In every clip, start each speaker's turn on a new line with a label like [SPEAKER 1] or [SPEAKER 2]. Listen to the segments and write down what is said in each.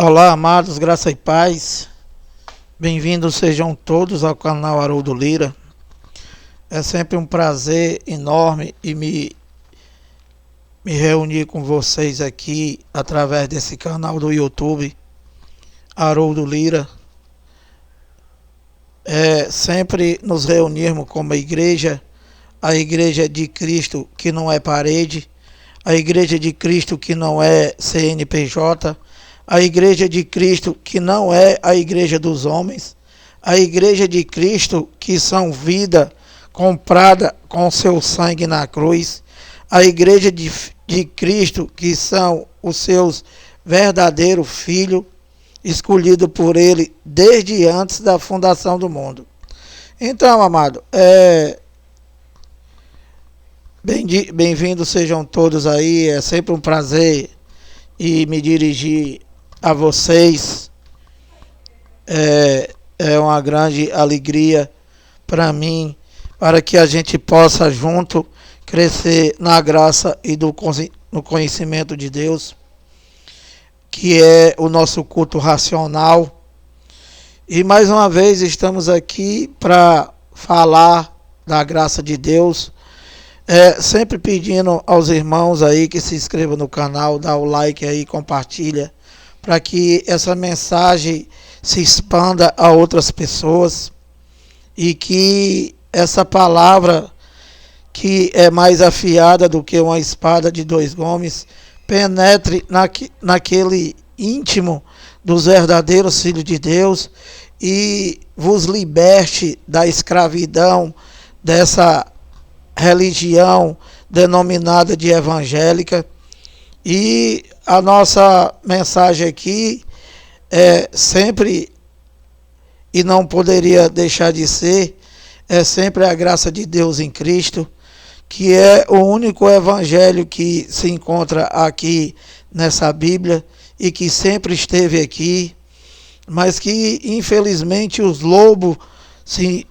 [SPEAKER 1] Olá, amados, graça e paz. Bem-vindos sejam todos ao canal Haroldo Lira. É sempre um prazer enorme me reunir com vocês aqui através desse canal do YouTube, Haroldo Lira. Sempre nos reunirmos como a igreja de Cristo que não é parede, a igreja de Cristo que não é CNPJ, a igreja de Cristo que não é a igreja dos homens, a igreja de Cristo que são vida comprada com seu sangue na cruz, a igreja de Cristo que são os seus verdadeiros filhos, escolhido por ele desde antes da fundação do mundo. Então, amado, bem-vindos sejam todos aí. É sempre um prazer e me dirigir a vocês. É uma grande alegria para mim, para que a gente possa junto crescer na graça e no conhecimento de Deus, que é o nosso culto racional. E mais uma vez estamos aqui para falar da graça de Deus, sempre pedindo aos irmãos aí que se inscrevam no canal, dá o like aí, compartilha, para que essa mensagem se expanda a outras pessoas e que essa palavra, que é mais afiada do que uma espada de dois gumes, penetre naquele íntimo dos verdadeiros filhos de Deus e vos liberte da escravidão dessa religião denominada de evangélica. E a nossa mensagem aqui é sempre, e não poderia deixar de ser, é sempre a graça de Deus em Cristo, que é o único evangelho que se encontra aqui nessa Bíblia e que sempre esteve aqui, mas que infelizmente os lobos se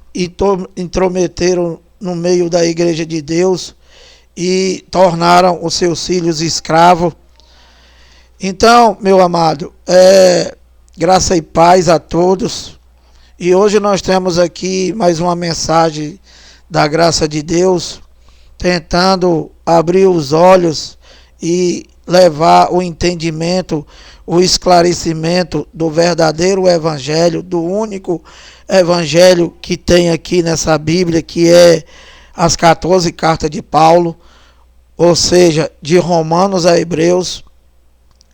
[SPEAKER 1] intrometeram no meio da igreja de Deus e tornaram os seus filhos escravos. Então, meu amado, graça e paz a todos. E hoje nós temos aqui mais uma mensagem da graça de Deus, tentando abrir os olhos e levar o entendimento, o esclarecimento do verdadeiro evangelho, do único evangelho que tem aqui nessa Bíblia, que é as 14 cartas de Paulo, ou seja, de Romanos a Hebreus.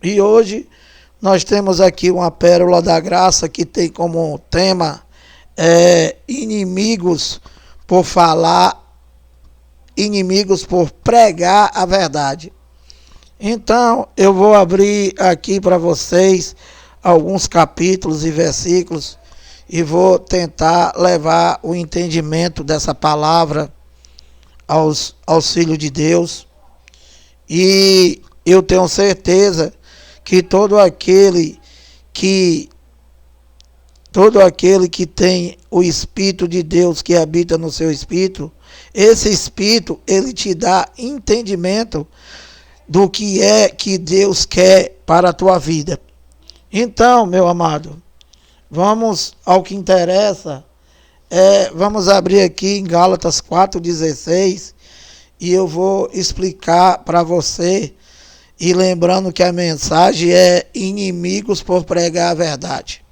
[SPEAKER 1] E hoje nós temos aqui uma pérola da graça que tem como tema inimigos por falar, inimigos por pregar a verdade. Então eu vou abrir aqui para vocês alguns capítulos e versículos e vou tentar levar o entendimento dessa palavra aos filhos de Deus. E eu tenho certeza que todo aquele que tem o Espírito de Deus que habita no seu espírito, esse Espírito, ele te dá entendimento do que é que Deus quer para a tua vida. Então, meu amado, vamos ao que interessa. Vamos abrir aqui em Gálatas 4,16 e eu vou explicar para você, e lembrando que a mensagem é inimigos por pregar a verdade.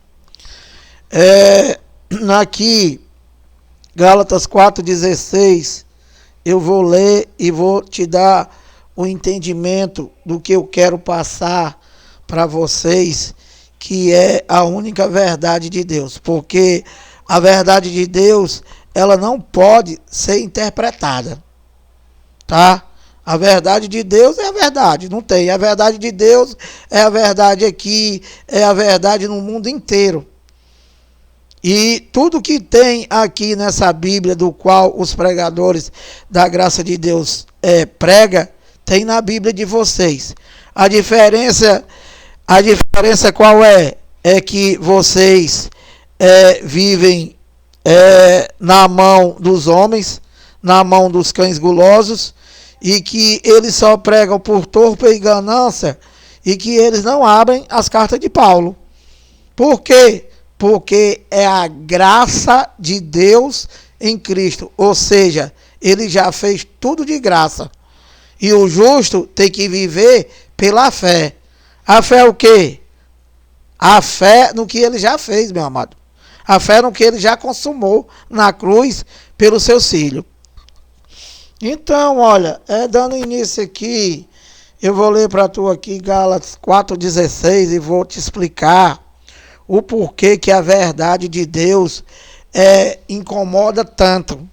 [SPEAKER 1] Aqui, Gálatas 4,16, eu vou ler e vou te dar o entendimento do que eu quero passar para vocês, que é a única verdade de Deus, porque a verdade de Deus, ela não pode ser interpretada, tá? A verdade de Deus é a verdade, não tem. A verdade de Deus é a verdade aqui, é a verdade no mundo inteiro. E tudo que tem aqui nessa Bíblia, do qual os pregadores da graça de Deus prega, tem na Bíblia de vocês. A diferença qual é? É que vocês vivem na mão dos homens, na mão dos cães gulosos, e que eles só pregam por torpe e ganância e que eles não abrem as cartas de Paulo. Por quê? Porque é a graça de Deus em Cristo, ou seja, ele já fez tudo de graça. E o justo tem que viver pela fé. A fé é o quê? A fé no que ele já fez, meu amado. A fé no que ele já consumou na cruz pelo seu filho. Então, olha, dando início aqui, eu vou ler para tu aqui Gálatas 4,16 e vou te explicar o porquê que a verdade de Deus incomoda tanto.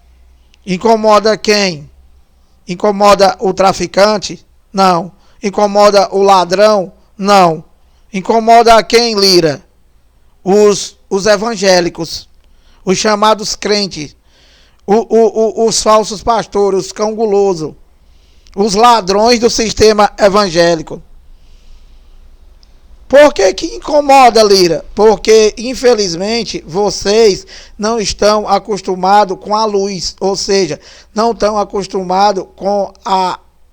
[SPEAKER 1] Incomoda quem? Incomoda o traficante? Não. Incomoda o ladrão? Não. Incomoda quem, Lira? Os evangélicos, os chamados crentes, os falsos pastores, os cão guloso, os ladrões do sistema evangélico. Por que que incomoda, Lira? Porque, infelizmente, vocês não estão acostumados com a luz, ou seja, não estão acostumados com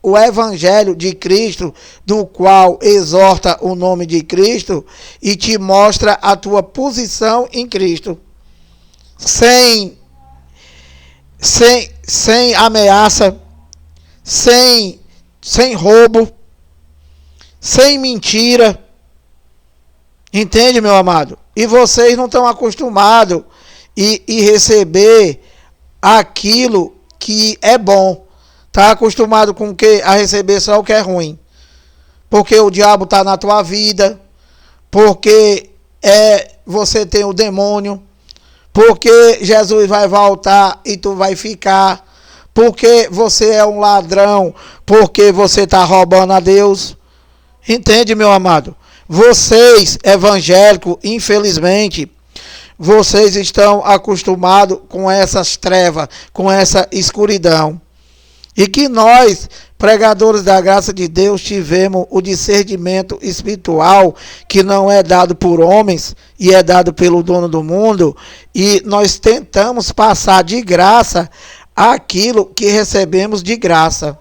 [SPEAKER 1] o Evangelho de Cristo, do qual exorta o nome de Cristo e te mostra a tua posição em Cristo. Sem ameaça, sem roubo, sem mentira. Entende, meu amado? E vocês não estão acostumados e receber aquilo que é bom. Está acostumado com o que? A receber só o que é ruim. Porque o diabo está na tua vida. Porque você tem o demônio. Porque Jesus vai voltar e tu vai ficar. Porque você é um ladrão. Porque você está roubando a Deus. Entende, meu amado? Vocês, evangélicos, infelizmente, vocês estão acostumados com essas trevas, com essa escuridão. E que nós, pregadores da graça de Deus, tivemos o discernimento espiritual que não é dado por homens e é dado pelo dono do mundo. E nós tentamos passar de graça aquilo que recebemos de graça.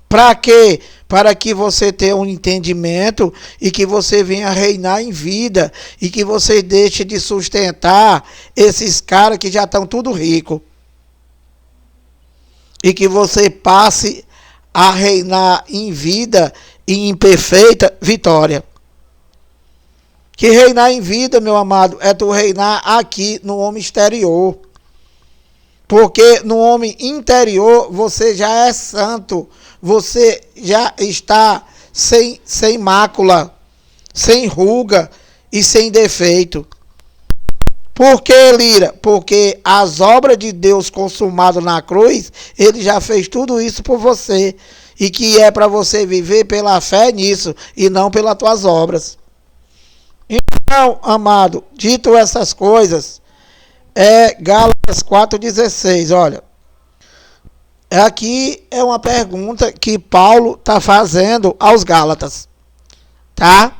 [SPEAKER 1] Para quê? Para que você tenha um entendimento e que você venha reinar em vida e que você deixe de sustentar esses caras que já estão tudo ricos. E que você passe a reinar em vida e em perfeita vitória. Que reinar em vida, meu amado, é tu reinar aqui no homem exterior. Porque no homem interior você já é santo. Você já está sem mácula, sem ruga e sem defeito. Por que, Lira? Porque as obras de Deus consumadas na cruz, ele já fez tudo isso por você. E que é para você viver pela fé nisso e não pelas tuas obras. Então, amado, dito essas coisas, Gálatas 4,16, olha. Aqui é uma pergunta que Paulo está fazendo aos Gálatas, tá?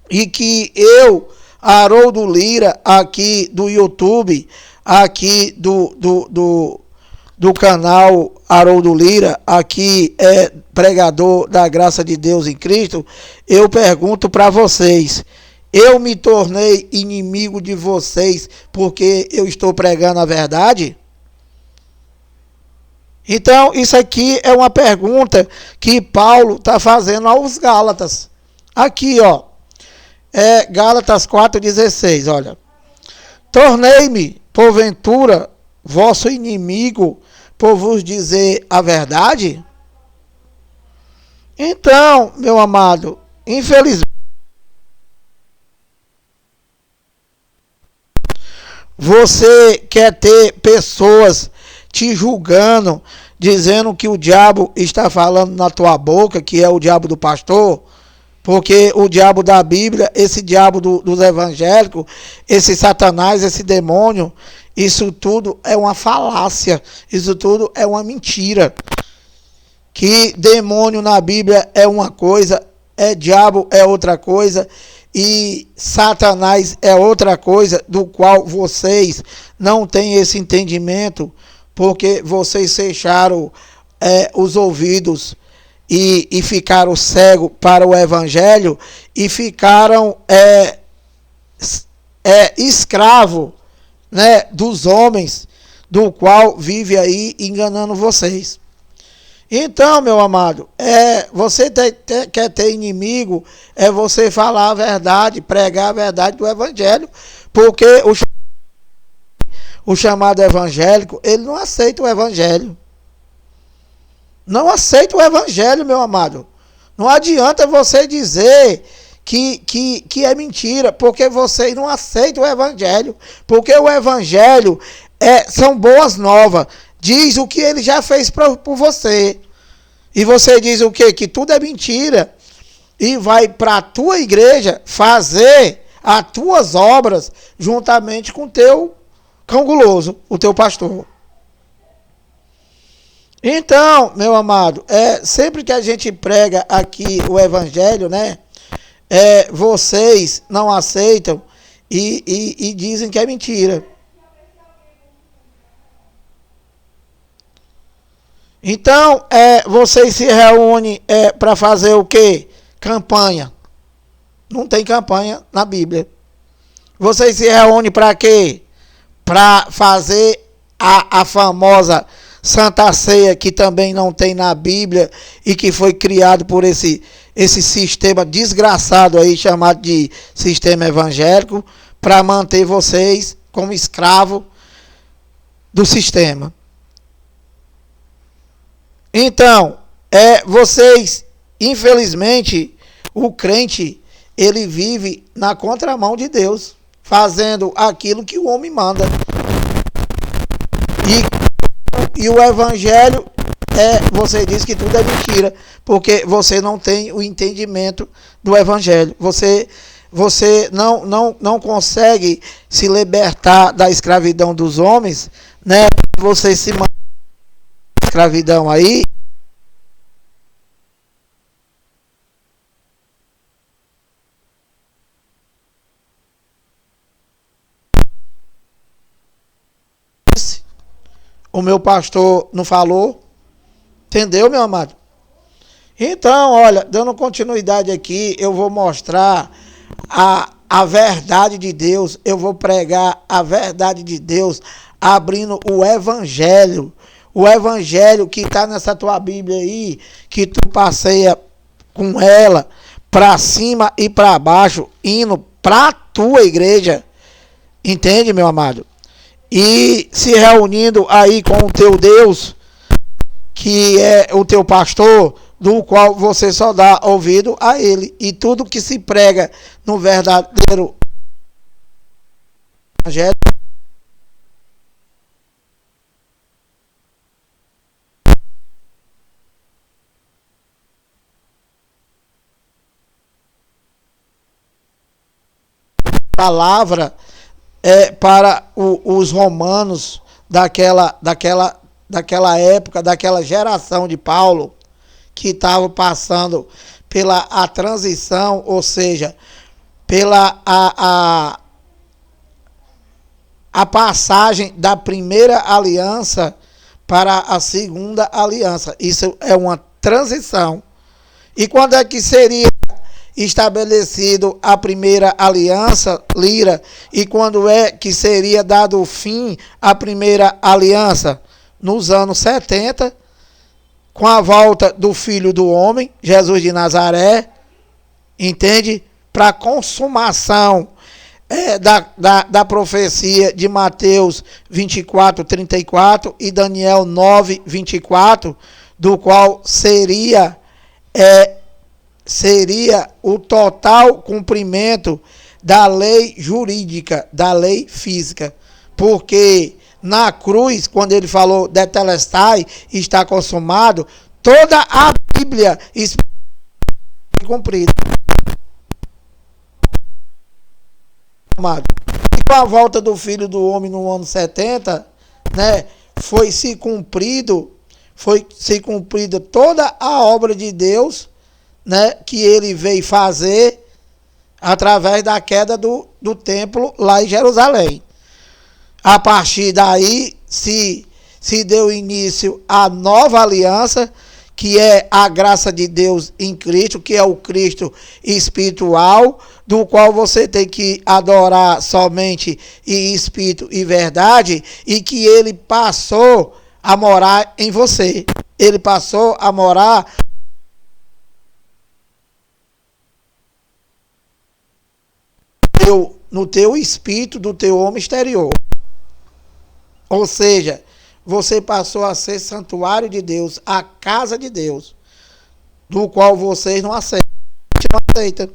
[SPEAKER 1] E que eu, Haroldo Lira, aqui do YouTube, aqui do canal Haroldo Lira, aqui é pregador da graça de Deus em Cristo, eu pergunto para vocês, eu me tornei inimigo de vocês porque eu estou pregando a verdade? Então, isso aqui é uma pergunta que Paulo está fazendo aos Gálatas. Aqui, ó. Gálatas 4,16, olha. Tornei-me, porventura, vosso inimigo, por vos dizer a verdade? Então, meu amado, infelizmente, você quer ter pessoas te julgando, dizendo que o diabo está falando na tua boca, que é o diabo do pastor, porque o diabo da Bíblia, esse diabo dos evangélicos, esse Satanás, esse demônio, isso tudo é uma falácia, isso tudo é uma mentira. Que demônio na Bíblia é uma coisa, diabo é outra coisa, e Satanás é outra coisa, do qual vocês não têm esse entendimento, porque vocês fecharam os ouvidos e ficaram cegos para o evangelho e ficaram escravo, né, dos homens, do qual vive aí enganando vocês. Então, meu amado, você quer ter inimigo, você falar a verdade, pregar a verdade do evangelho, porque o chamado evangélico, ele não aceita o evangelho. Não aceita o evangelho, meu amado. Não adianta você dizer que é mentira, porque vocês não aceitam o evangelho, porque o evangelho são boas novas, diz o que ele já fez por você, e você diz o quê? Que tudo é mentira, e vai para a tua igreja fazer as tuas obras juntamente com o teu cão guloso, o teu pastor. Então, meu amado, sempre que a gente prega aqui o evangelho, né, vocês não aceitam e dizem que é mentira. Então, vocês se reúnem para fazer o quê? Campanha. Não tem campanha na Bíblia. Vocês se reúnem para quê? Para fazer a famosa Santa Ceia, que também não tem na Bíblia e que foi criado por esse sistema desgraçado aí, chamado de sistema evangélico, para manter vocês como escravo do sistema. Então, vocês, infelizmente, o crente, ele vive na contramão de Deus, fazendo aquilo que o homem manda. E o evangelho, você diz que tudo é mentira, porque você não tem o entendimento do evangelho. Você não consegue se libertar da escravidão dos homens, né? Você se mantém na escravidão aí. O meu pastor não falou. Entendeu, meu amado? Então, olha, dando continuidade aqui, eu vou mostrar a verdade de Deus. Eu vou pregar a verdade de Deus, abrindo o evangelho. O evangelho que está nessa tua Bíblia aí, que tu passeia com ela para cima e para baixo, indo para a tua igreja. Entende, meu amado? E se reunindo aí com o teu Deus, que é o teu pastor, do qual você só dá ouvido a ele. E tudo que se prega no verdadeiro evangelho palavra para os romanos daquela época, daquela geração de Paulo, que estava passando pela a transição, ou seja, pela a passagem da primeira aliança para a segunda aliança. Isso é uma transição. E quando é que seria estabelecido a primeira aliança, Lira? E quando é que seria dado fim à primeira aliança? Nos anos 70, com a volta do Filho do Homem, Jesus de Nazaré, entende? Para a consumação da profecia de Mateus 24, 34 e Daniel 9, 24, do qual seria o total cumprimento da lei jurídica, da lei física. Porque na cruz, quando ele falou tetelestai, está consumado, toda a Bíblia foi cumprida. E com a volta do Filho do Homem no ano 70, né, foi se cumprida toda a obra de Deus, né, que ele veio fazer através da queda do templo lá em Jerusalém. A partir daí se deu início à nova aliança, que é a graça de Deus em Cristo, que é o Cristo espiritual, do qual você tem que adorar somente em espírito e verdade, e que ele passou a morar em você. Ele passou a morar no teu espírito do teu homem exterior. Ou seja, você passou a ser santuário de Deus, a casa de Deus, do qual vocês não aceitam. Não aceita.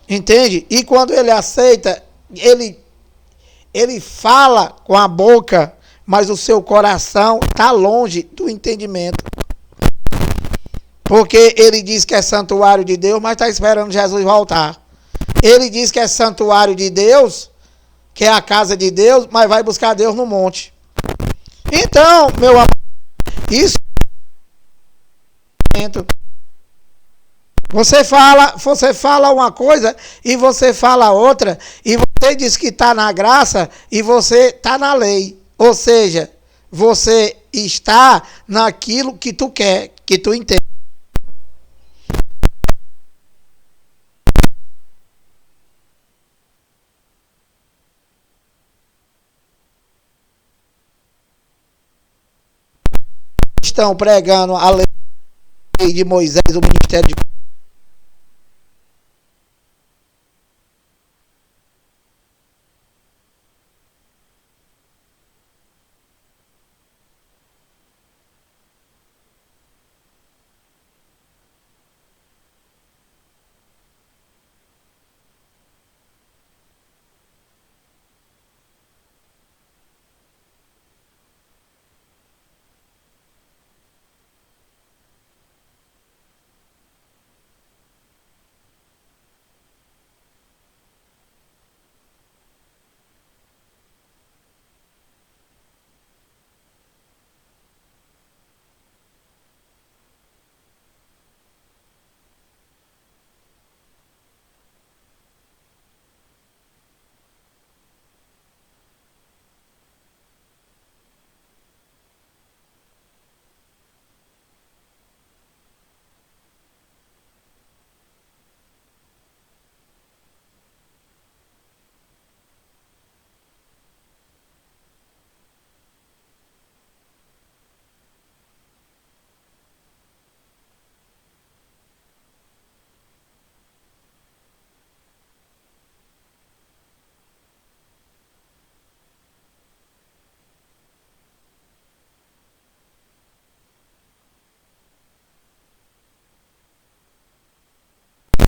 [SPEAKER 1] Entende? E quando ele aceita, ele fala com a boca, mas o seu coração está longe do entendimento. Porque ele diz que é santuário de Deus, mas está esperando Jesus voltar. Ele diz que é santuário de Deus, que é a casa de Deus, mas vai buscar Deus no monte. Então, meu amor, isso é você fala uma coisa e você fala outra, e você diz que está na graça e você está na lei. Ou seja, você está naquilo que tu quer, que tu entende. Estão pregando a lei de Moisés, o ministério de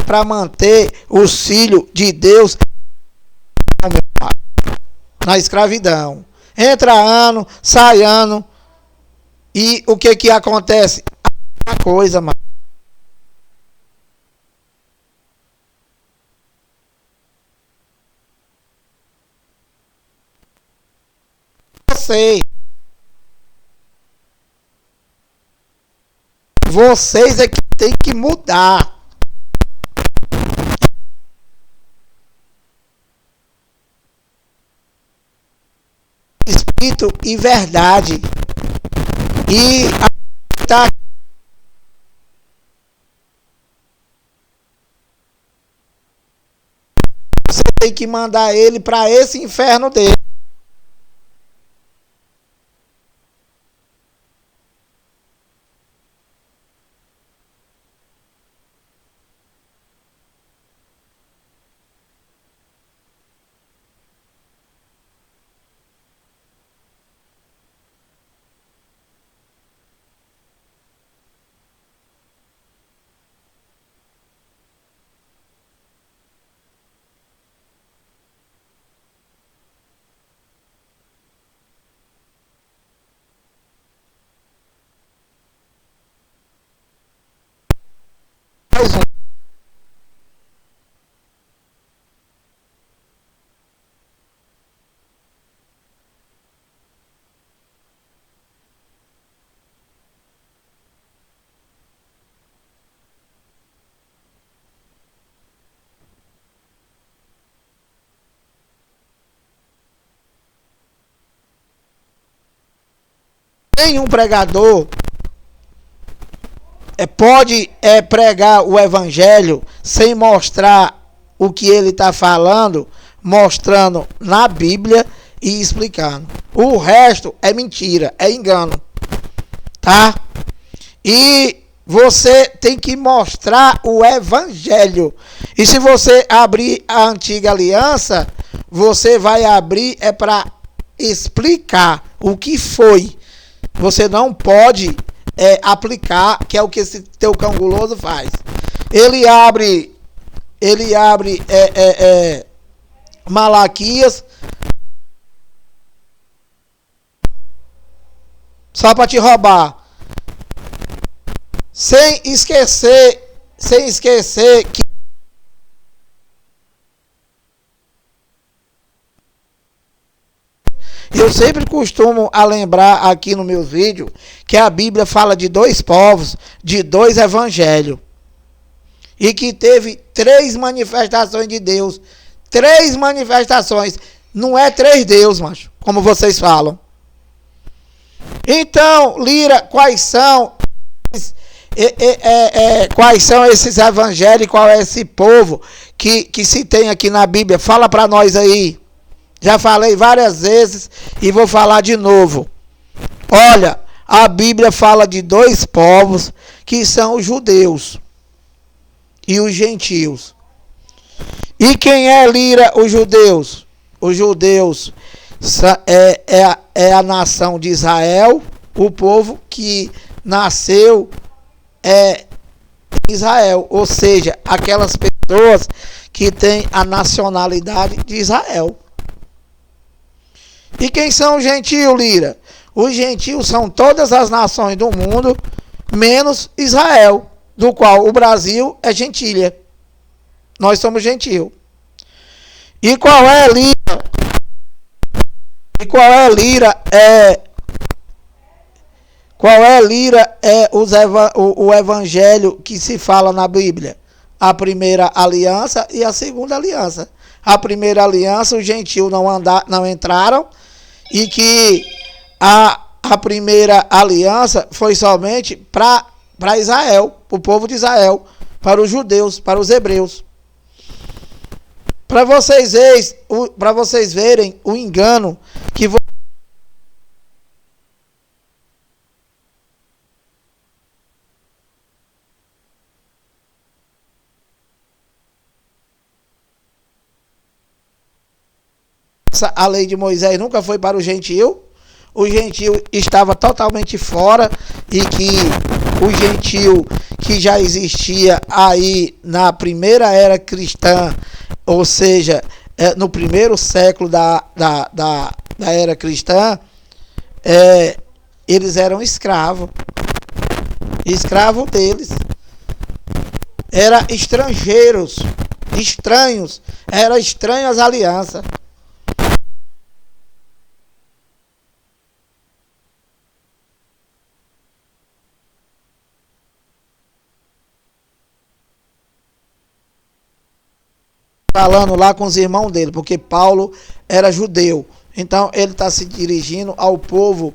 [SPEAKER 1] para manter os filhos de Deus na escravidão. Entra ano, sai ano, e o que acontece? A coisa, mano. Vocês é que tem que mudar. Espírito e verdade. E tá, você tem que mandar ele para esse inferno dele. Nenhum pregador pode pregar o evangelho sem mostrar o que ele está falando, mostrando na Bíblia e explicando. O resto é mentira, é engano, tá? E você tem que mostrar o evangelho. E se você abrir a antiga aliança, você vai abrir para explicar o que foi. Você não pode aplicar, que é o que esse teu cão guloso faz. Ele abre Malaquias só para te roubar. Sem esquecer que eu sempre costumo a lembrar aqui no meu vídeo que a Bíblia fala de 2 povos, de 2 evangelhos. E que teve 3 manifestações de Deus. 3 manifestações. Não é 3 deuses, macho, como vocês falam. Então, Lira, quais são esses evangelhos, qual é esse povo que se tem aqui na Bíblia? Fala para nós aí. Já falei várias vezes e vou falar de novo. Olha, a Bíblia fala de 2 povos que são os judeus e os gentios. E quem é, Lira, os judeus? Os judeus é a nação de Israel, o povo que nasceu em Israel, ou seja, aquelas pessoas que têm a nacionalidade de Israel. E quem são os gentios, Lira? Os gentios são todas as nações do mundo, menos Israel, do qual o Brasil é gentilha. Nós somos gentio. E qual é, Lira? O evangelho que se fala na Bíblia? A primeira aliança e a segunda aliança. A primeira aliança, os gentios não entraram, e que a primeira aliança foi somente para Israel, para o povo de Israel, para os judeus, para os hebreus. Para vocês verem o engano que a lei de Moisés nunca foi para o gentio estava totalmente fora, e que o gentio que já existia aí na primeira era cristã, ou seja, no primeiro século da era cristã, eles eram escravos deles, eram estranhos às alianças. Falando lá com os irmãos dele, porque Paulo era judeu, então ele está se dirigindo ao povo,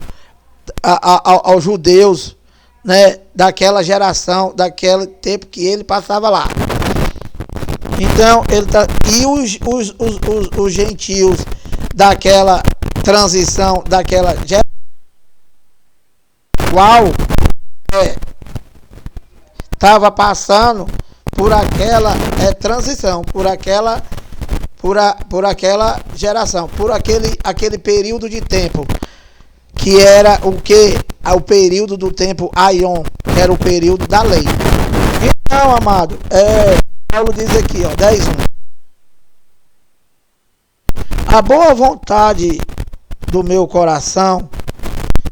[SPEAKER 1] aos judeus, né, daquela geração, daquele tempo que ele passava lá. Então ele tá, e os gentios daquela transição, daquela geração, qual estava passando por aquela transição, por aquela geração, por aquele período de tempo, que era o que? O período do tempo Aion, que era o período da lei. Então, amado, Paulo diz aqui, 10:1. A boa vontade do meu coração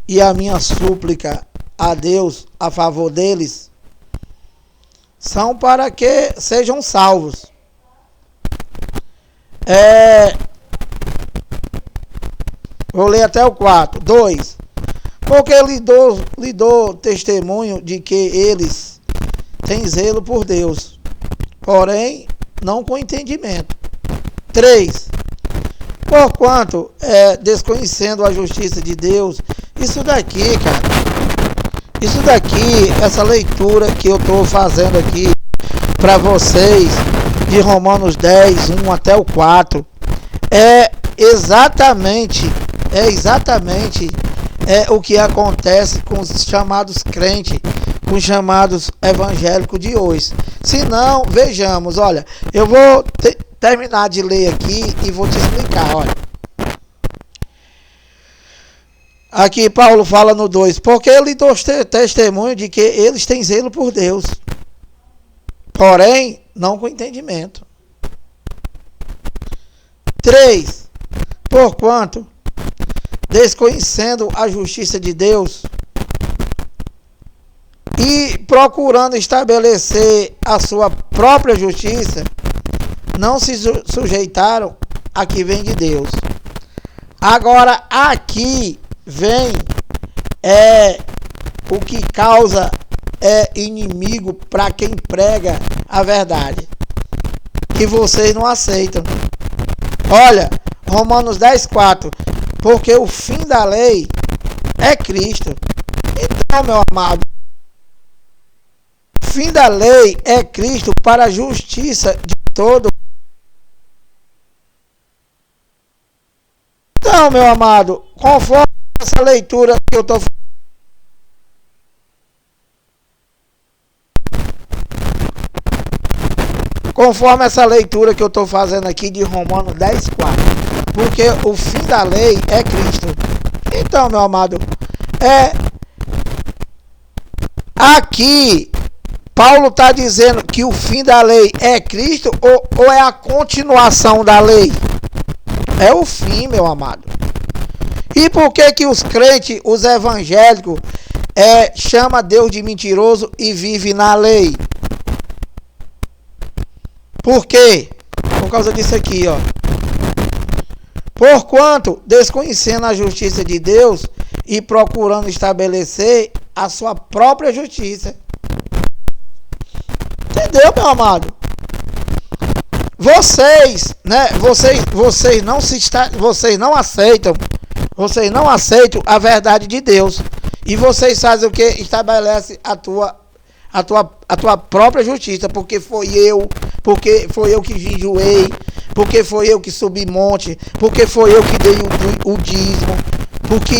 [SPEAKER 1] e a minha súplica a Deus a favor deles são para que sejam salvos. Vou ler até o 4. 2. Porque lhe dou testemunho de que eles têm zelo por Deus, porém não com entendimento. 3. Porquanto, desconhecendo a justiça de Deus, isso daqui, cara, Isso daqui, essa leitura que eu estou fazendo aqui para vocês, de Romanos 10, 1 até o 4, é exatamente o que acontece com os chamados crentes, com os chamados evangélicos de hoje. Se não, vejamos, olha, eu vou terminar de ler aqui e vou te explicar, olha. Aqui Paulo fala no 2, porque ele deu testemunho de que eles têm zelo por Deus, porém, não com entendimento. 3, porquanto, desconhecendo a justiça de Deus e procurando estabelecer a sua própria justiça, não se sujeitaram a que vem de Deus. Agora, aqui vem o que causa inimigo para quem prega a verdade, que vocês não aceitam. Olha, Romanos 10, 4, porque o fim da lei é Cristo. Então, meu amado, o fim da lei é Cristo para a justiça de todo. Então, meu amado, conforme essa leitura que eu estou fazendo, conforme essa leitura que eu estou fazendo aqui de Romanos 10, 4, porque o fim da lei é Cristo. Então, meu amado, aqui Paulo está dizendo que o fim da lei é Cristo ou é a continuação da lei? É o fim, meu amado. E por que os crentes, os evangélicos, chama Deus de mentiroso e vive na lei? Por quê? Por causa disso aqui, ó. Porquanto, desconhecendo a justiça de Deus e procurando estabelecer a sua própria justiça. Entendeu, meu amado? Vocês não aceitam a verdade de Deus. E vocês fazem o que? Estabelece a tua própria justiça, porque foi eu que jejuei, porque foi eu que subi monte, porque foi eu que dei o dízimo, porque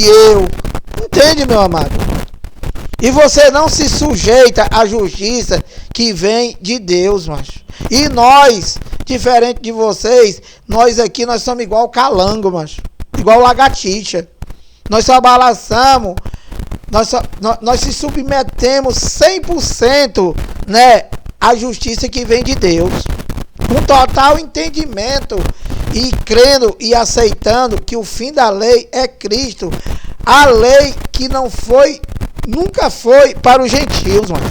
[SPEAKER 1] eu, entende, meu amado? E você não se sujeita à justiça que vem de Deus, macho. E nós, diferente de vocês, nós somos igual calango, macho, igual lagartixa. Nós só balançamos, nós se submetemos 100%, né, à justiça que vem de Deus, com total entendimento e crendo e aceitando que o fim da lei é Cristo, a lei que nunca foi para os gentios, mano.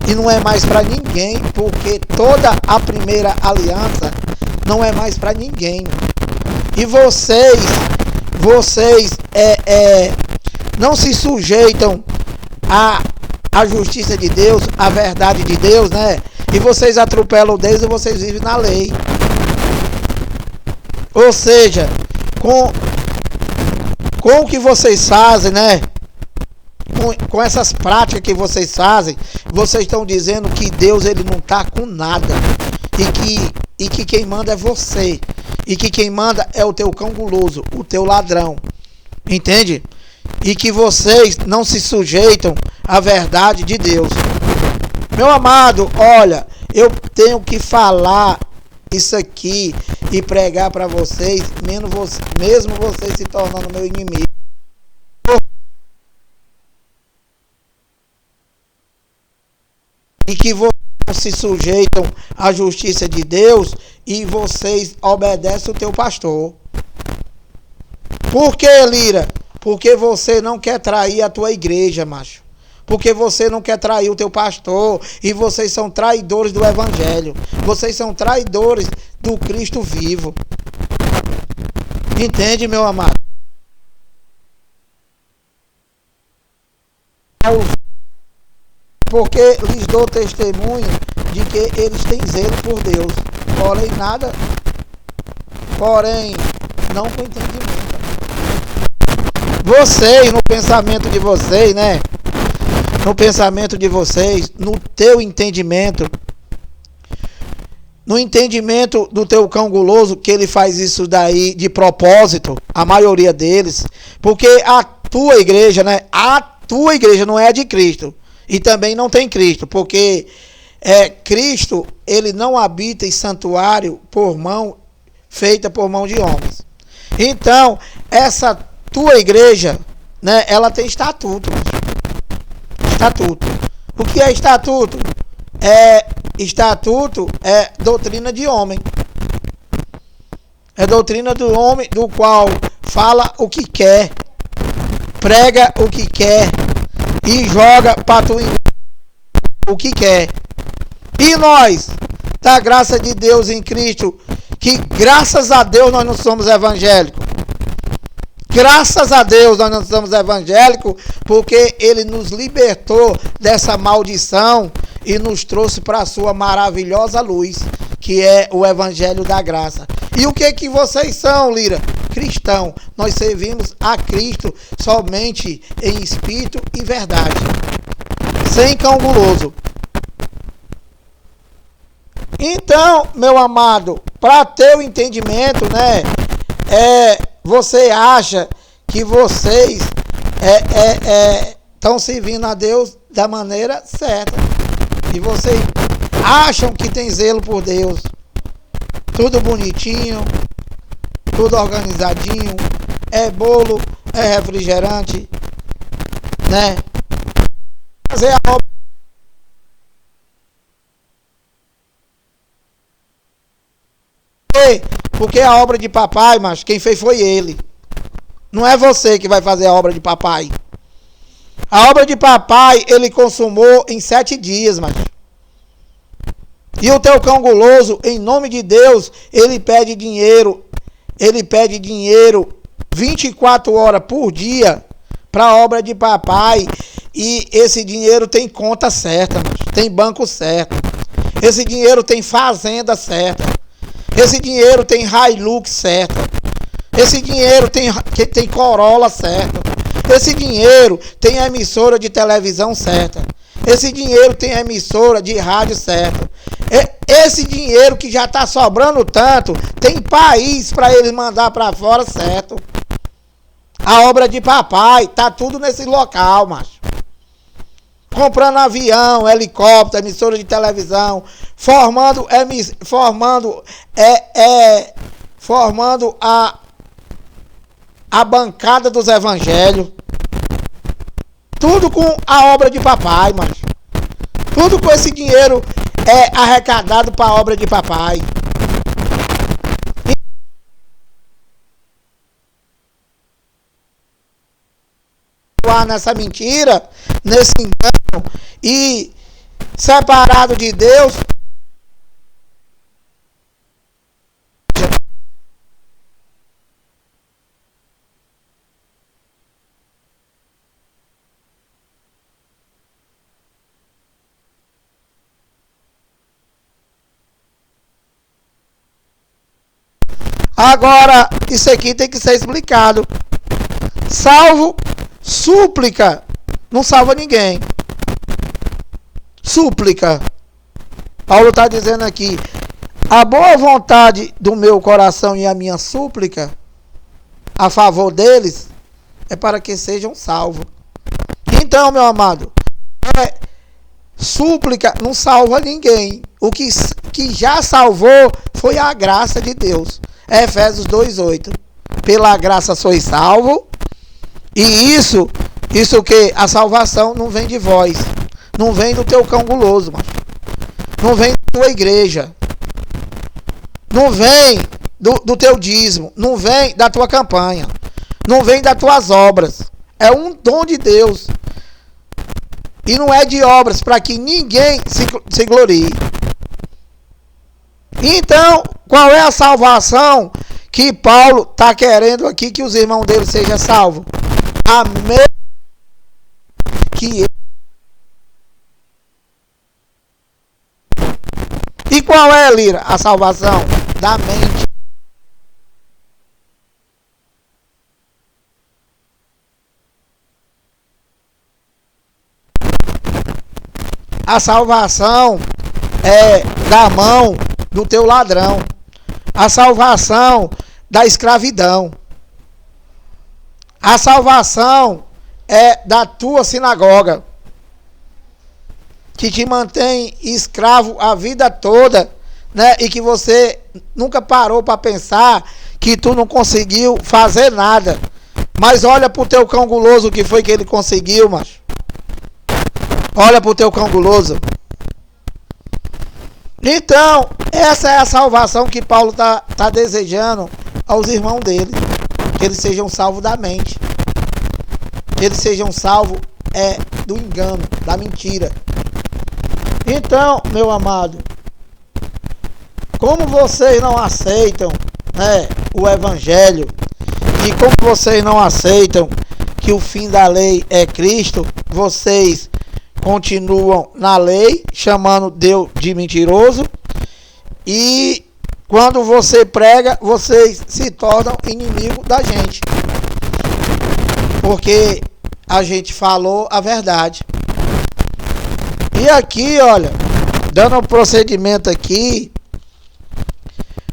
[SPEAKER 1] E não é mais para ninguém, porque toda a primeira aliança não é mais para ninguém, mano. E vocês não se sujeitam à justiça de Deus, à verdade de Deus, né? E vocês atropelam Deus e vocês vivem na lei. Ou seja, com o que vocês fazem, né? Com essas práticas que vocês fazem, vocês estão dizendo que Deus ele não está com nada. E que quem manda é você. E que quem manda é o teu cão guloso, o teu ladrão. Entende? E que vocês não se sujeitam à verdade de Deus. Meu amado, olha, eu tenho que falar isso aqui e pregar para vocês, mesmo vocês se tornando meu inimigo. E que vocês não se sujeitam à justiça de Deus e vocês obedecem o teu pastor. Por que, Lira? Porque você não quer trair a tua igreja, macho. Porque você não quer trair o teu pastor. E vocês são traidores do evangelho. Vocês são traidores do Cristo vivo. Entende, meu amado? Porque lhes dou testemunho de que eles têm zelo por Deus. Porém, não com entendimento. vocês, no pensamento de vocês, né? No pensamento de vocês, no teu entendimento, no entendimento do teu cão guloso, que ele faz isso daí de propósito, a maioria deles, porque a tua igreja, né? A tua igreja não é a de Cristo, e também não tem Cristo, porque Cristo, ele não habita em santuário por mão, feita por mão de homens. Então, essa tua igreja, né? Ela tem estatuto. Estatuto. O que é estatuto? Estatuto é doutrina de homem. É doutrina do homem, do qual fala o que quer, prega o que quer e joga para tu o que quer. E nós, da graça de Deus em Cristo, que graças a Deus nós não somos evangélicos. Graças a Deus nós não somos evangélicos, porque Ele nos libertou dessa maldição e nos trouxe para a sua maravilhosa luz, que é o Evangelho da Graça. E o que vocês são, Lira? Cristão. Nós servimos a Cristo somente em espírito e verdade, sem cão guloso. Então, meu amado, para ter o entendimento, né? Você acha que vocês estão servindo a Deus da maneira certa. E vocês acham que tem zelo por Deus. Tudo bonitinho, tudo organizadinho, é bolo, é refrigerante, né? Fazer a obra. Porque a obra de papai, mas quem fez foi ele. Não é você que vai fazer a obra de papai. A obra de papai ele consumou em 7 dias, mas. E o teu cão guloso, em nome de Deus, ele pede dinheiro. Ele pede dinheiro 24 horas por dia para a obra de papai. E esse dinheiro tem conta certa, mas tem banco certo. Esse dinheiro tem fazenda certa. Esse dinheiro tem Hilux certo. Esse dinheiro tem Corolla certo. Esse dinheiro tem emissora de televisão certa. Esse dinheiro tem emissora de rádio certa. Esse dinheiro que já está sobrando tanto, tem país para eles mandar para fora certo. A obra de papai, tá tudo nesse local, macho. Comprando avião, helicóptero, emissora de televisão, formando a bancada dos evangelhos. Tudo com a obra de papai, mas tudo com esse dinheiro arrecadado para a obra de papai. Nessa mentira, nesse engano e separado de Deus. Agora, isso aqui tem que ser explicado. Salvo, súplica não salva ninguém. Súplica. Paulo está dizendo aqui: a boa vontade do meu coração e a minha súplica a favor deles é para que sejam salvos. Então, meu amado, súplica não salva ninguém. O que já salvou foi a graça de Deus. Efésios 2:8. Pela graça sois salvo. E isso que a salvação não vem de vós. Não vem do teu cão guloso, macho. Não vem da tua igreja. Não vem do teu dízimo. Não vem da tua campanha. Não vem das tuas obras. É um dom de Deus. E não é de obras para que ninguém se glorie. Então, qual é a salvação que Paulo está querendo aqui que os irmãos dele sejam salvos? A mesma que ele. E qual é, Lira, a salvação? Da mente. a salvação é da mão do teu ladrão. A salvação da escravidão. A salvação é da tua sinagoga, que te mantém escravo a vida toda, né? E que você nunca parou para pensar que tu não conseguiu fazer nada. Mas olha pro teu cão guloso o que foi que ele conseguiu, macho. Olha pro teu cão guloso. Então, essa é a salvação que Paulo tá desejando aos irmãos dele. Que eles sejam salvos da mente. Que eles sejam salvos do engano, da mentira. Então, meu amado, como vocês não aceitam, né, o evangelho, e como vocês não aceitam que o fim da lei é Cristo, vocês continuam na lei, chamando Deus de mentiroso, e quando você prega, vocês se tornam inimigo da gente, porque a gente falou a verdade. E aqui, olha, dando um procedimento aqui,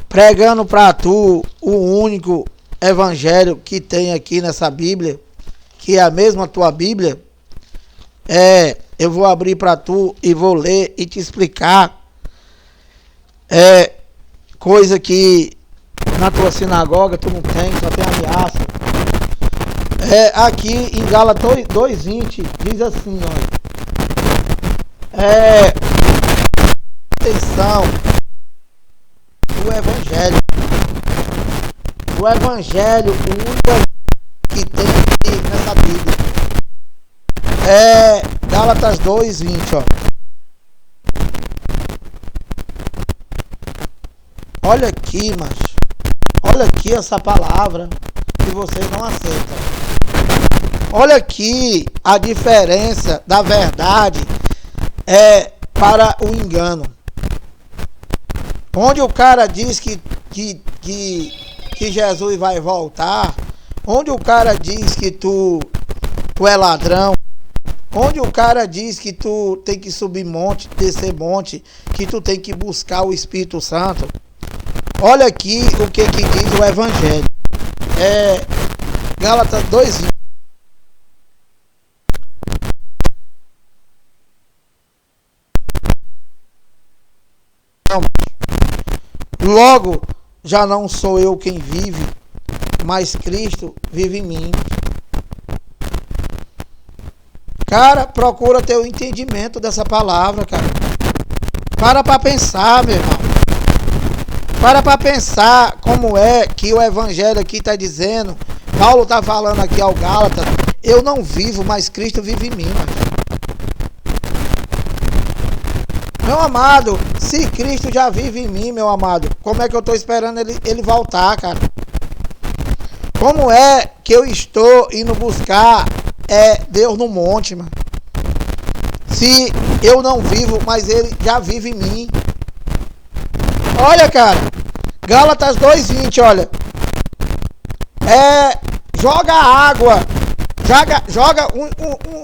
[SPEAKER 1] pregando para tu o único evangelho que tem aqui nessa Bíblia, que é a mesma tua Bíblia, eu vou abrir para tu e vou ler e te explicar coisa que na tua sinagoga tu não tem, só tem ameaça. Aqui em Gálatas 2:20 diz assim, olha, atenção, o evangelho, o único que tem aqui nessa Bíblia, Gálatas 2:20, ó. Olha aqui, macho, olha aqui essa palavra que vocês não aceitam. Olha aqui a diferença da verdade para o engano. Onde o cara diz que Jesus vai voltar, onde o cara diz que tu é ladrão, onde o cara diz que tu tem que subir monte, descer monte, que tu tem que buscar o Espírito Santo. Olha aqui o que diz o evangelho. Gálatas 2:20. Logo, já não sou eu quem vive, mas Cristo vive em mim. Cara, procura ter o entendimento dessa palavra, cara. Para pensar, meu irmão. Para pensar como é que o evangelho aqui está dizendo. Paulo está falando aqui ao Gálatas, eu não vivo, mas Cristo vive em mim, mano. Meu amado, se Cristo já vive em mim, meu amado, como é que eu estou esperando ele voltar, cara? Como é que eu estou indo buscar Deus no monte, mano? Se eu não vivo, mas ele já vive em mim. Olha, cara, Gálatas 2:20, olha. Joga água. Joga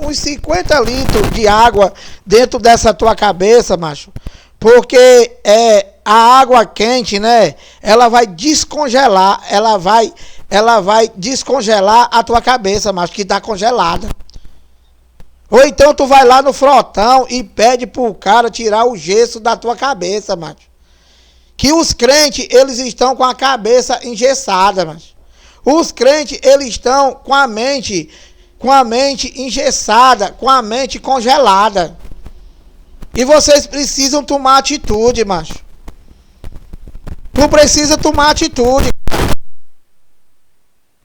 [SPEAKER 1] uns 50 litros de água dentro dessa tua cabeça, macho. Porque a água quente, né? Ela vai descongelar. Ela vai descongelar a tua cabeça, macho, que tá congelada. Ou então tu vai lá no frotão e pede pro cara tirar o gesso da tua cabeça, macho. Que os crentes, eles estão com a cabeça engessada, macho. Os crentes, eles estão com a mente engessada, com a mente congelada. E vocês precisam tomar atitude, macho. Tu precisa tomar atitude.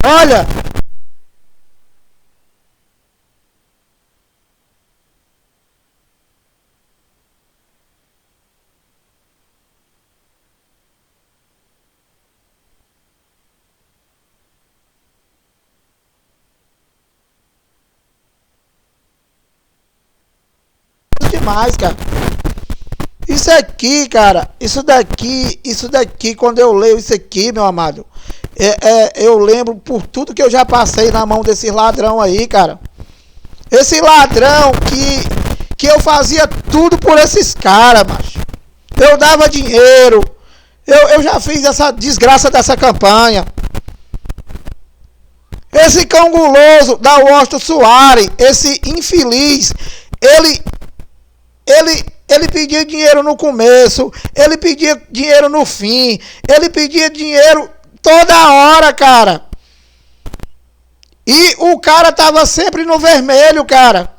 [SPEAKER 1] Olha. Demais, cara. Isso aqui, cara, isso daqui, quando eu leio isso aqui, meu amado, eu lembro por tudo que eu já passei na mão desse ladrão aí, cara. Esse ladrão que eu fazia tudo por esses caras, macho. Eu dava dinheiro. Eu já fiz essa desgraça dessa campanha. Esse cão guloso da Washington Soares, esse infeliz, ele pedia dinheiro no começo, ele pedia dinheiro no fim, ele pedia dinheiro toda hora, cara. E o cara tava sempre no vermelho, cara.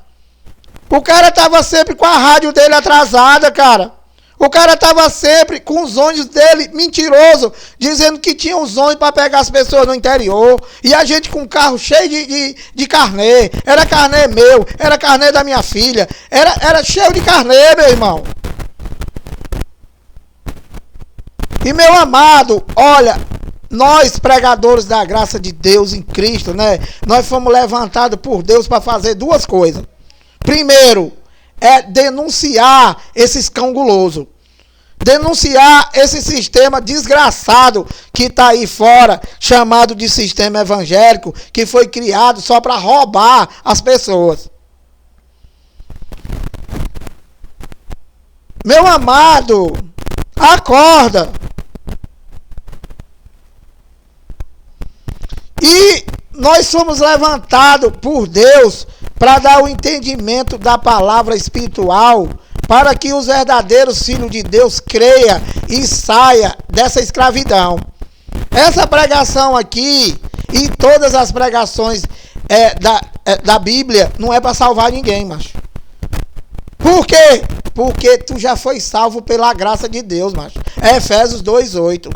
[SPEAKER 1] O cara tava sempre com a rádio dele atrasada, cara. O cara tava sempre com os ônibus dele mentiroso, dizendo que tinha os ônibus para pegar as pessoas no interior. E a gente com um carro cheio de carnê. Era carnê meu, era carnê da minha filha. Era cheio de carnê, meu irmão. E meu amado, olha, nós pregadores da graça de Deus em Cristo, né? Nós fomos levantados por Deus para fazer duas coisas. Primeiro, é denunciar esses cão guloso. Denunciar esse sistema desgraçado que está aí fora, chamado de sistema evangélico, que foi criado só para roubar as pessoas. Meu amado, acorda. E nós somos levantados por Deus para dar o entendimento da palavra espiritual, para que os verdadeiros filhos de Deus creiam e saiam dessa escravidão. Essa pregação aqui e todas as pregações da Bíblia não é para salvar ninguém, macho. Por quê? Porque tu já foi salvo pela graça de Deus, macho. É Efésios 2:8.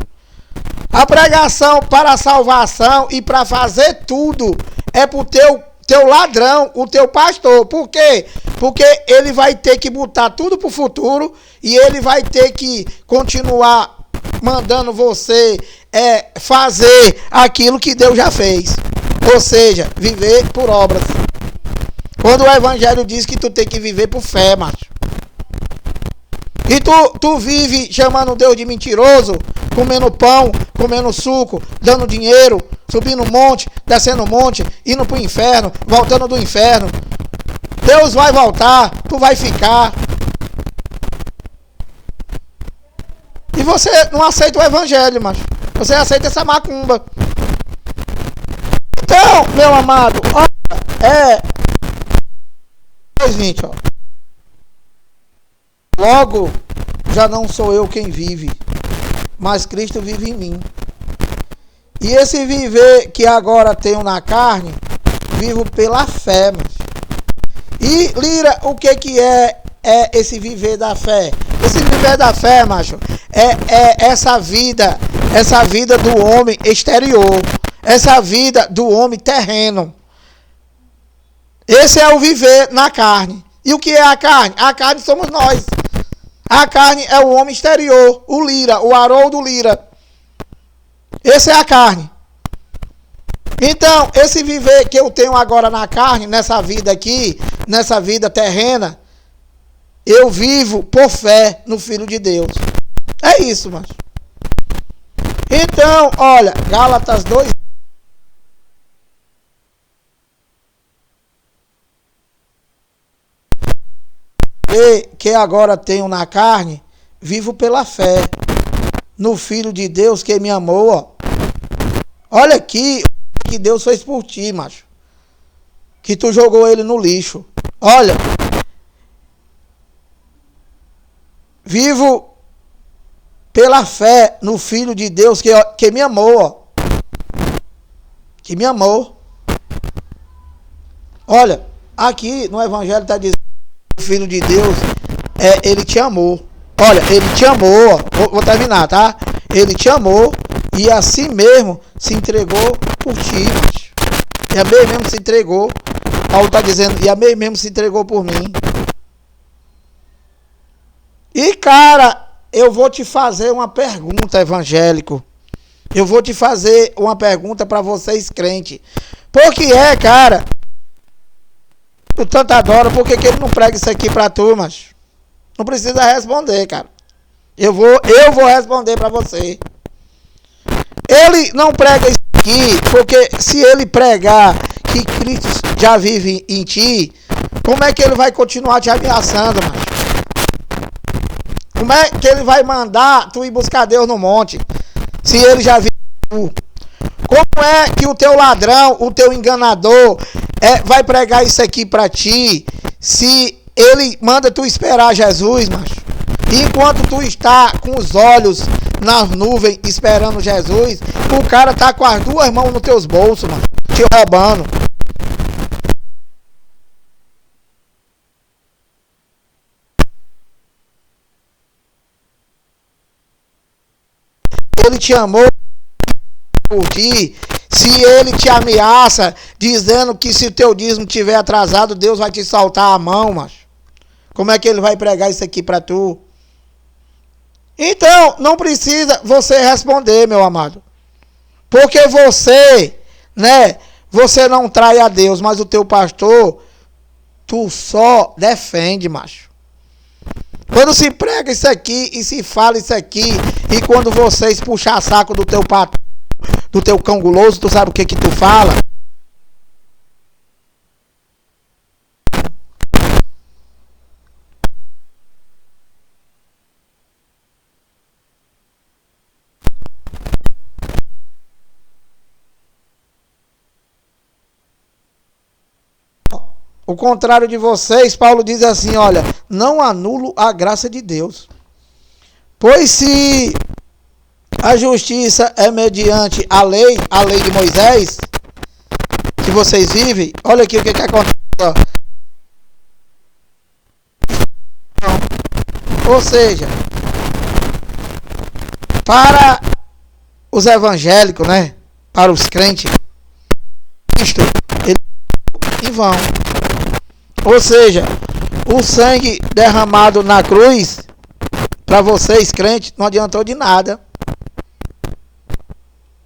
[SPEAKER 1] A pregação para a salvação e para fazer tudo é pro teu ladrão, o teu pastor. Por quê? Porque ele vai ter que botar tudo pro futuro e ele vai ter que continuar mandando você fazer aquilo que Deus já fez. Ou seja, viver por obras. Quando o evangelho diz que tu tem que viver por fé, macho. E tu vive chamando Deus de mentiroso, comendo pão, comendo suco, dando dinheiro, subindo um monte, descendo um monte, indo pro inferno, voltando do inferno. Deus vai voltar, tu vai ficar. E você não aceita o evangelho, macho. Você aceita essa macumba. Então, meu amado, olha, 2:20, ó. Logo, já não sou eu quem vive, mas Cristo vive em mim. E esse viver que agora tenho na carne, vivo pela fé, macho. E, Lira, o que é esse viver da fé? Esse viver da fé, macho, é essa vida do homem exterior, essa vida do homem terreno. Esse é o viver na carne. E o que é a carne? A carne somos nós. A carne é o homem exterior, o Lira, o Haroldo Lira. Esse é a carne. Então, esse viver que eu tenho agora na carne, nessa vida aqui, nessa vida terrena, eu vivo por fé no Filho de Deus. É isso, macho. Então, olha, Gálatas 2. Que agora tenho na carne, vivo pela fé no Filho de Deus que me amou, ó. Olha aqui que Deus fez por ti, macho. Que tu jogou ele no lixo. Olha. Vivo pela fé no Filho de Deus que me amou, ó. Que me amou. Olha, aqui no Evangelho está dizendo que o Filho de Deus, ele te amou. Olha, ele te amou, ó. Vou terminar, tá? Ele te amou e assim mesmo se entregou por ti, macho. E a mim mesmo se entregou. Paulo está dizendo, e a mim mesmo se entregou por mim. E, cara, eu vou te fazer uma pergunta, evangélico. Eu vou te fazer uma pergunta para vocês, crente. Por que cara? Tu tanto adora, por que ele não prega isso aqui pra tu, macho? Não precisa responder, cara. Eu vou responder para você. Ele não prega isso aqui, porque se ele pregar que Cristo já vive em ti, Como é que ele vai continuar te ameaçando, macho? Como é que ele vai mandar tu ir buscar Deus no monte, se ele já viu tu? Como é que o teu ladrão, o teu enganador, vai pregar isso aqui pra ti, se ele manda tu esperar Jesus, macho? E enquanto tu está com os olhos nas nuvens esperando Jesus, o cara tá com as duas mãos nos teus bolsos, macho, te roubando. Ele te amou por ti. Se ele te ameaça dizendo que se o teu dízimo tiver atrasado, Deus vai te saltar a mão, macho. Como é que ele vai pregar isso aqui pra tu? Então, não precisa você responder, meu amado. Porque você, né, você não trai a Deus, mas o teu pastor, tu só defende, macho. Quando se prega isso aqui e se fala isso aqui, e quando vocês puxar saco do teu patrão, do teu cão guloso, tu sabe o que tu fala? O contrário de vocês, Paulo diz assim, olha, não anulo a graça de Deus. Pois se a justiça é mediante a lei de Moisés, que vocês vivem, olha aqui o que acontece. Ou seja, para os evangélicos, né? Para os crentes, Cristo, ele em vão. Ou seja, o sangue derramado na cruz, para vocês crentes, não adiantou de nada.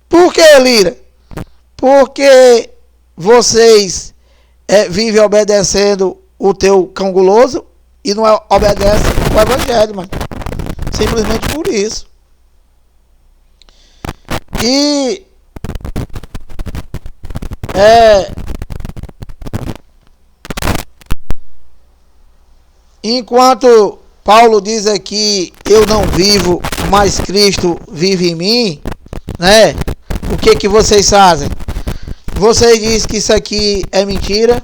[SPEAKER 1] Por que, Lira? Porque vocês vivem obedecendo o teu cão guloso e não obedecem o evangelho, mano. Simplesmente por isso. E enquanto Paulo diz aqui, eu não vivo, mas Cristo vive em mim, né? O que vocês fazem? Vocês dizem que isso aqui é mentira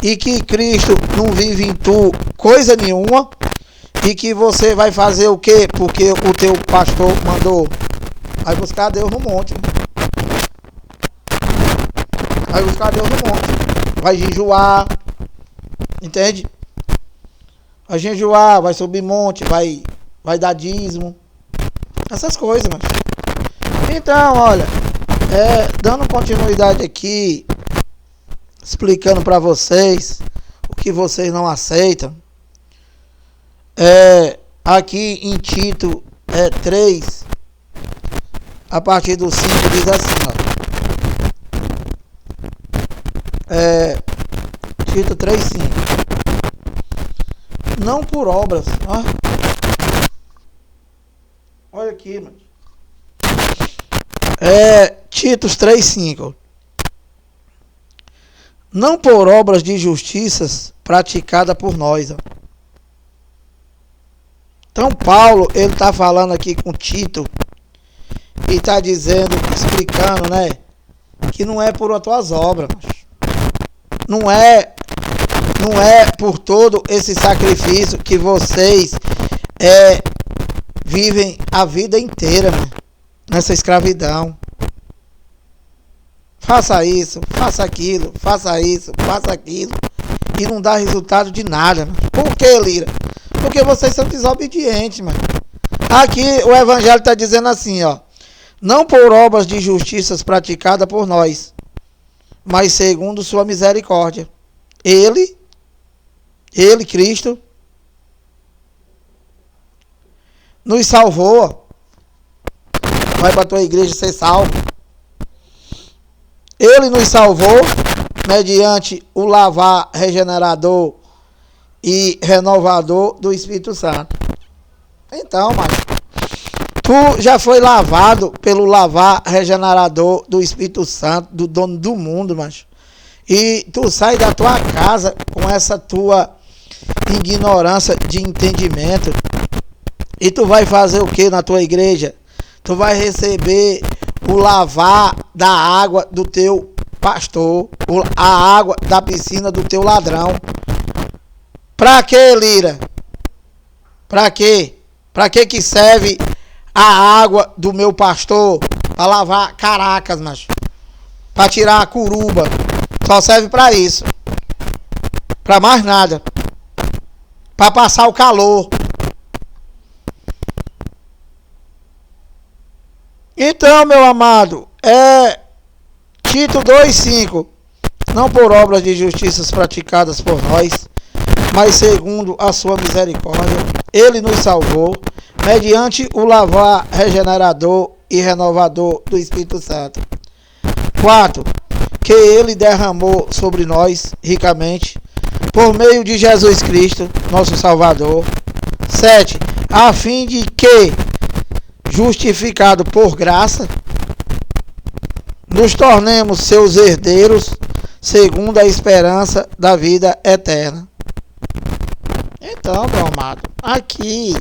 [SPEAKER 1] e que Cristo não vive em tu coisa nenhuma e que você vai fazer o quê? Porque o teu pastor mandou. Vai buscar Deus no monte. Vai buscar Deus no monte. Vai jejuar. Entende? Vai jejuar, vai subir monte, vai dar dízimo. Essas coisas, mano. Então, olha, dando continuidade aqui, explicando para vocês o que vocês não aceitam. Aqui em Tito 3, a partir do 5, diz assim, ó. Tito 3, 5. Não por obras, ó. Olha aqui, mano. Tito 3, 5. Não por obras de justiças praticada por nós, ó. Então Paulo, ele está falando aqui com Tito e está dizendo, explicando, né, que não é por tuas obras, não é por todo esse sacrifício que vocês vivem a vida inteira, né, nessa escravidão. Faça isso, faça aquilo, faça isso, faça aquilo e não dá resultado de nada. Né? Por que, Lira? Porque vocês são desobedientes, mano. Aqui o evangelho está dizendo assim, ó. Não por obras de justiças praticadas por nós, mas segundo sua misericórdia. Ele, Cristo, nos salvou. Vai para a tua igreja ser salvo. Ele nos salvou mediante o lavar regenerador e renovador do Espírito Santo. Então, mas tu já foi lavado pelo lavar regenerador do Espírito Santo, do dono do mundo, mas e tu sai da tua casa com com essa tua ignorância de entendimento. E tu vai fazer o que na tua igreja? Tu vai receber o lavar da água do teu pastor, a água da piscina do teu ladrão. Pra que, Lira? Pra quê? Pra que serve a água do meu pastor? Pra lavar caracas, macho. Pra tirar a curuba. Só serve pra isso. Pra mais nada. Pra passar o calor. Então, meu amado, Tito 2,5. Não por obras de justiças praticadas por nós, mas segundo a sua misericórdia, ele nos salvou, mediante o lavar regenerador e renovador do Espírito Santo. 4. Que ele derramou sobre nós ricamente, por meio de Jesus Cristo, nosso Salvador. 7. A fim de que, justificado por graça, nos tornemos seus herdeiros, segundo a esperança da vida eterna. Então, meu amado, aqui,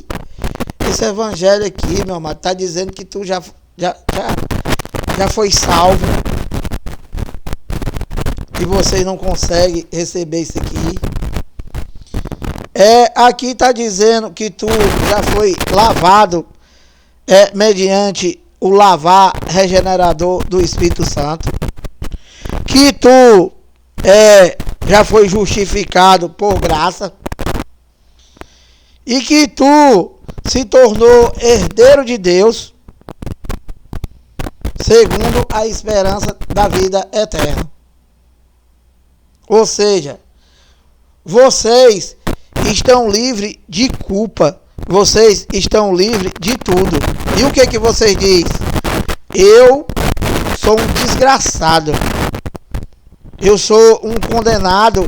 [SPEAKER 1] esse evangelho aqui, meu amado, está dizendo que tu já foi salvo. E vocês não conseguem receber isso aqui. Aqui está dizendo que tu já foi lavado mediante o lavar regenerador do Espírito Santo. Que tu já foi justificado por graça. E que tu se tornou herdeiro de Deus, segundo a esperança da vida eterna. Ou seja, vocês estão livres de culpa. Vocês estão livres de tudo. E o que vocês dizem? Eu sou um desgraçado. Eu sou um condenado.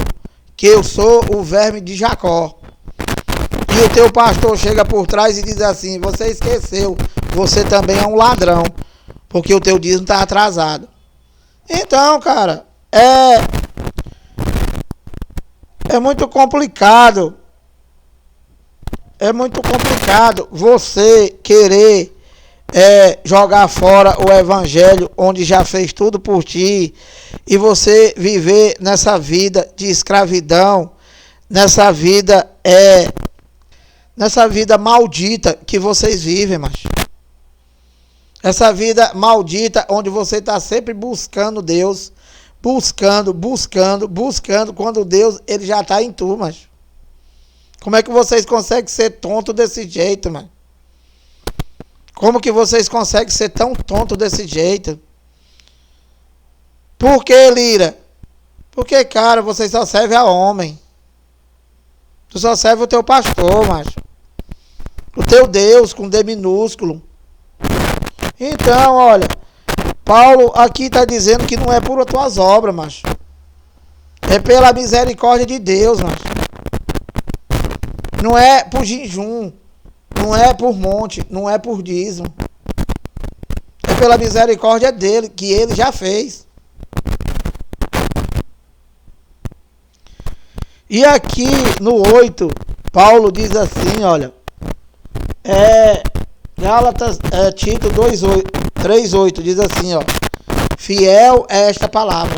[SPEAKER 1] Que eu sou o verme de Jacó. E o teu pastor chega por trás e diz assim: você esqueceu, você também é um ladrão, porque o teu dízimo está atrasado. Então, cara, é muito complicado. É muito complicado você querer jogar fora o evangelho, onde já fez tudo por ti, e você viver nessa vida de escravidão, nessa vida maldita que vocês vivem, macho. Essa vida maldita onde você está sempre buscando Deus, buscando, quando Deus ele já está em tu, macho. Como é que vocês conseguem ser tonto desse jeito, mano? Como que vocês conseguem ser tão tonto desse jeito? Por que, Lira? Porque, cara, vocês só servem a homem. Tu só serve o teu pastor, macho. O teu Deus, com D minúsculo. Então, olha, Paulo aqui está dizendo que não é por tuas obras, macho. É pela misericórdia de Deus, macho. Não é por jejum, não é por monte, não é por dízimo. É pela misericórdia dele, que ele já fez. E aqui no 8, Paulo diz assim, olha, Gálatas, Tito 3:8 diz assim, ó, fiel é esta palavra.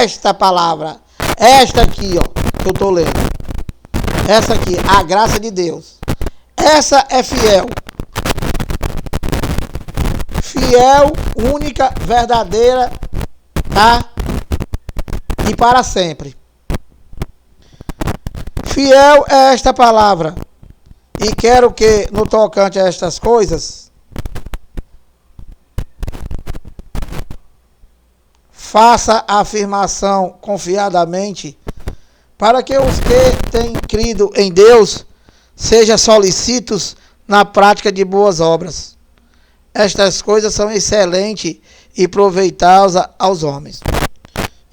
[SPEAKER 1] Esta palavra, esta aqui, ó, que eu tô lendo. Essa aqui, a graça de Deus. Essa é fiel. Fiel, única, verdadeira, tá? E para sempre. Fiel é esta palavra. E quero que, no tocante a estas coisas, faça a afirmação confiadamente, para que os que têm crido em Deus sejam solícitos na prática de boas obras. Estas coisas são excelentes e proveitosas aos homens.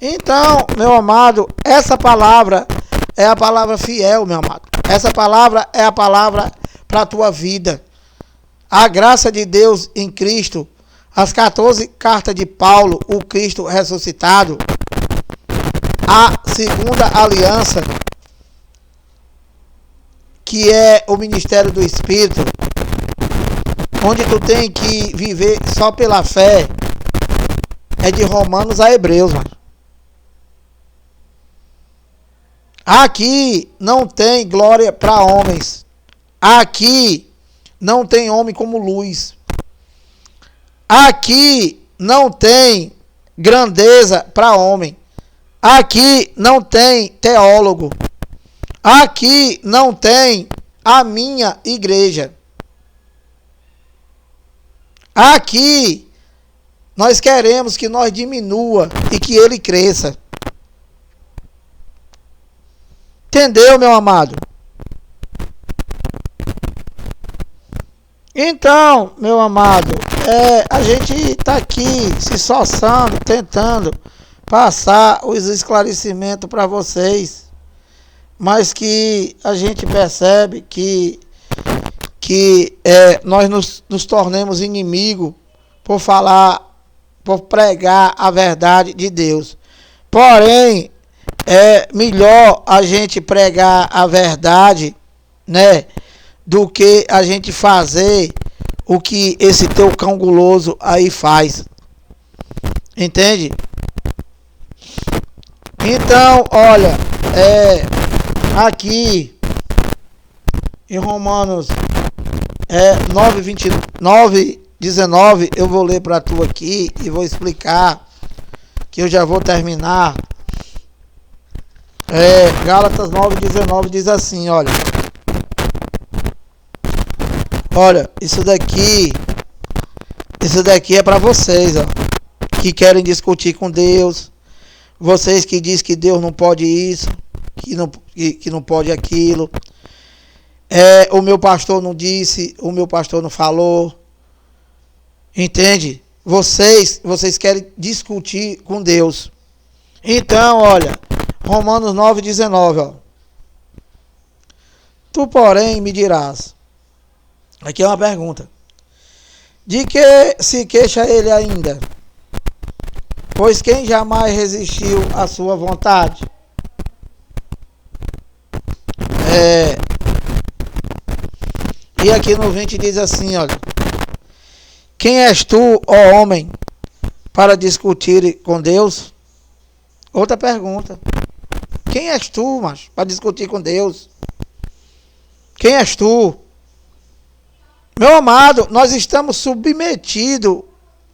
[SPEAKER 1] Então, meu amado, essa palavra é a palavra fiel, meu amado. Essa palavra é a palavra para a tua vida. A graça de Deus em Cristo, as 14 cartas de Paulo, o Cristo ressuscitado, a segunda aliança, que é o ministério do Espírito, onde tu tem que viver só pela fé, é de Romanos a Hebreus, mano. Aqui não tem glória para homens. Aqui não tem homem como luz. Aqui não tem grandeza para homem. Aqui não tem teólogo. Aqui não tem a minha igreja. Aqui nós queremos que nós diminua e que ele cresça. Entendeu, meu amado? Então, meu amado, a gente está aqui se esforçando, tentando passar os esclarecimentos para vocês, mas que a gente percebe que nós nos tornemos inimigos por pregar a verdade de Deus. Porém, é melhor a gente pregar a verdade, né, do que a gente fazer o que esse teu cão guloso aí faz. Entende? Então, olha, aqui em Romanos 9:19, eu vou ler para tu aqui e vou explicar, que eu já vou terminar. Gálatas 9:19 diz assim, olha, isso daqui é para vocês, ó, que querem discutir com Deus, vocês que dizem que Deus não pode isso, que não pode aquilo, o meu pastor não disse, o meu pastor não falou, entende? Vocês querem discutir com Deus. Então, olha, Romanos 9:19, ó. Tu, porém, me dirás. Aqui é uma pergunta. De que se queixa ele ainda? Pois quem jamais resistiu à sua vontade? E aqui no 20 diz assim, olha. Quem és tu, ó homem, para discutir com Deus? Outra pergunta. Quem és tu, macho, para discutir com Deus? Quem és tu? Meu amado, nós estamos submetidos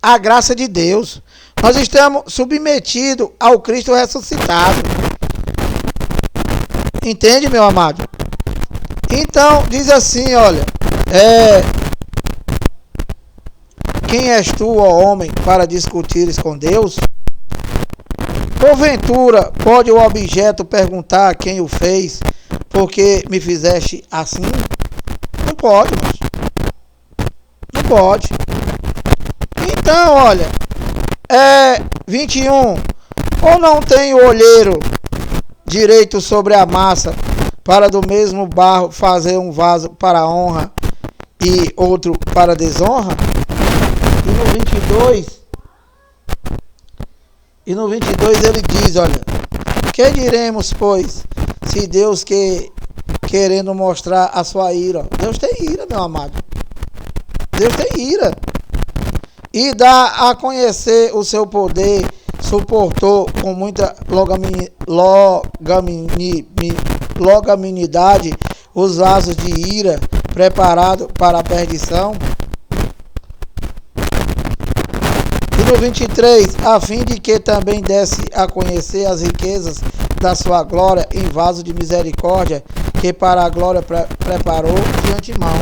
[SPEAKER 1] à graça de Deus. Nós estamos submetidos ao Cristo ressuscitado. Entende, meu amado? Então, diz assim, olha. Quem és tu, ó homem, para discutires com Deus? Porventura, pode o objeto perguntar quem o fez, porque me fizeste assim? Não pode, mas não pode. Então, olha, 21. Ou não tem o olheiro direito sobre a massa, para do mesmo barro fazer um vaso para honra e outro para desonra? E no 22 ele diz, olha, que diremos, pois, se Deus querendo mostrar a sua ira? Deus tem ira, meu amado. Deus tem ira. E dá a conhecer o seu poder, suportou com muita longanimidade os vasos de ira preparado para a perdição. E no 23, a fim de que também desse a conhecer as riquezas da sua glória em vaso de misericórdia, que para a glória preparou de antemão.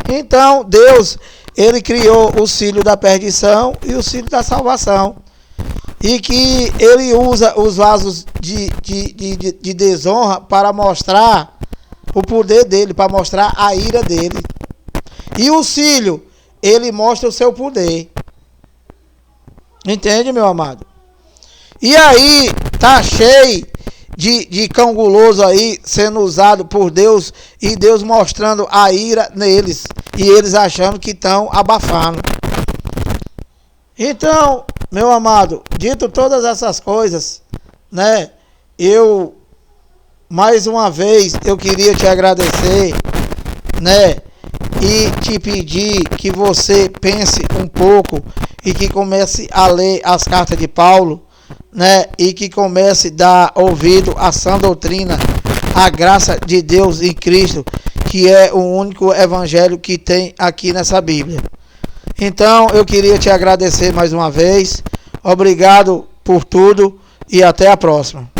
[SPEAKER 1] Então, Deus, ele criou o cílio da perdição e o cílio da salvação. E que ele usa os vasos de desonra para mostrar o poder dele, para mostrar a ira dele. E o cílio, ele mostra o seu poder. Entende, meu amado? E aí, tá cheio de cão guloso aí, sendo usado por Deus, e Deus mostrando a ira neles, e eles achando que estão abafando. Então, meu amado, dito todas essas coisas, né, mais uma vez, eu queria te agradecer, né? E te pedir que você pense um pouco e que comece a ler as cartas de Paulo, né? E que comece a dar ouvido à sã doutrina, a graça de Deus em Cristo, que é o único evangelho que tem aqui nessa Bíblia. Então, eu queria te agradecer mais uma vez. Obrigado por tudo e até a próxima.